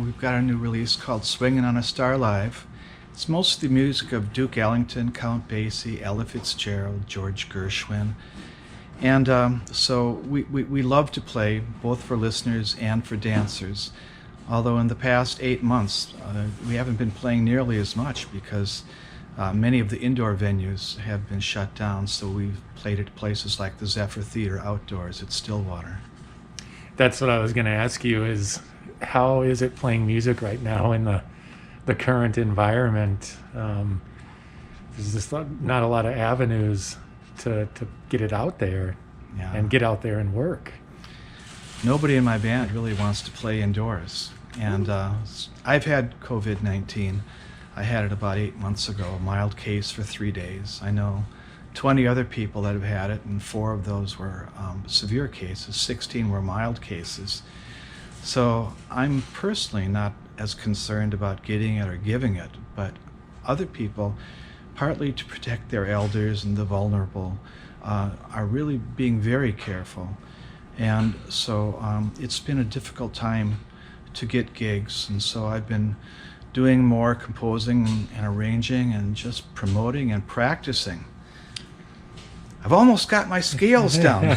we've got a new release called Swingin' on a Star Live. It's mostly the music of Duke Ellington, Count Basie, Ella Fitzgerald, George Gershwin. And so we love to play both for listeners and for dancers. Although in the past 8 months, we haven't been playing nearly as much because many of the indoor venues have been shut down. So we've played at places like the Zephyr Theater outdoors at Stillwater. That's what I was going to ask you, is how is it playing music right now in the current environment? There's just not a lot of avenues to get it out there. Yeah. And get out there and work. Nobody in my band really wants to play indoors. And I've had COVID-19. I had it about 8 months ago, a mild case for 3 days. I know 20 other people that have had it, and 4 of those were severe cases. 16 were mild cases. So I'm personally not as concerned about getting it or giving it, but other people, partly to protect their elders and the vulnerable, are really being very careful. And so it's been a difficult time to get gigs, and so I've been doing more composing and arranging and just promoting and practicing. I've almost got my scales down.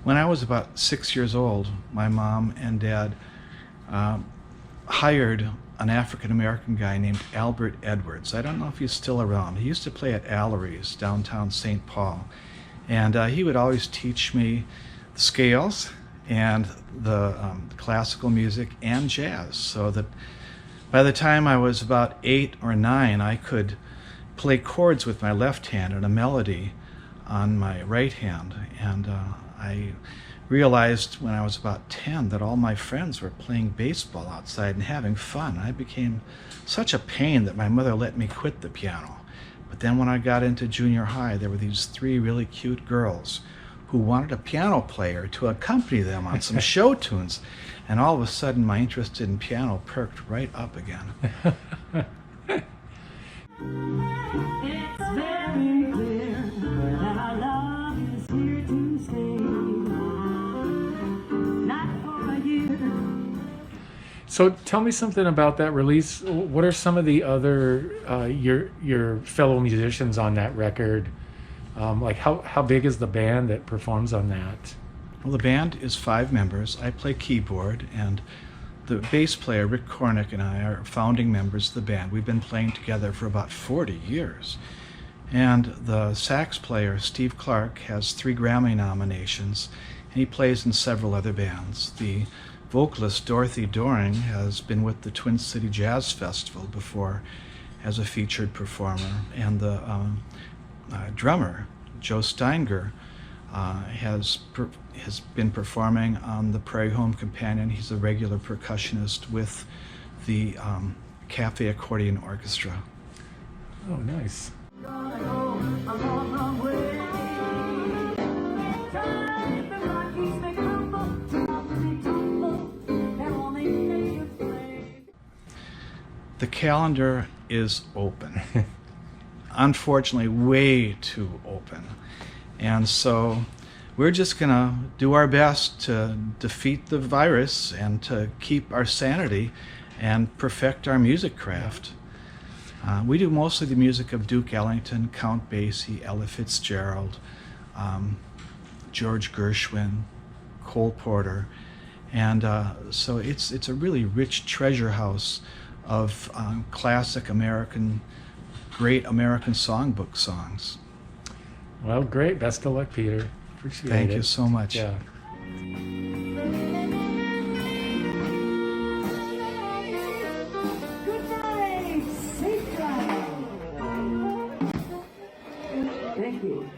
When I was about 6 years old, my mom and dad hired an African-American guy named Albert Edwards. I don't know if he's still around. He used to play at Allery's, downtown St. Paul. And he would always teach me the scales and the classical music and jazz, so that by the time I was about 8 or 9, I could play chords with my left hand and a melody on my right hand. And I realized when I was about 10 that all my friends were playing baseball outside and having fun. I became such a pain that my mother let me quit the piano. But then when I got into junior high, there were these 3 really cute girls who wanted a piano player to accompany them on some show tunes. And all of a sudden, my interest in piano perked right up again. It's very clear that our love is here to stay. Not for a year. So tell me something about that release. What are some of the other your fellow musicians on that record? Like how big is the band that performs on that? Well, the band is 5 members. I play keyboard, and the bass player, Rick Cornick, and I are founding members of the band. We've been playing together for about 40 years. And the sax player, Steve Clark, has 3 Grammy nominations, and he plays in several other bands. The vocalist, Dorothy Doring, has been with the Twin City Jazz Festival before as a featured performer. And the drummer, Joe Steinger, has been performing on the Prairie Home Companion. He's a regular percussionist with the Cafe Accordion Orchestra. Oh, nice. The calendar is open. Unfortunately, way too open. And so we're just going to do our best to defeat the virus and to keep our sanity and perfect our music craft. We do mostly the music of Duke Ellington, Count Basie, Ella Fitzgerald, George Gershwin, Cole Porter. And so it's a really rich treasure house of classic American, great American songbook songs. Well, great. Best of luck, Peter. Appreciate it. Thank you so much. Yeah. Good night. Safe drive. Thank you.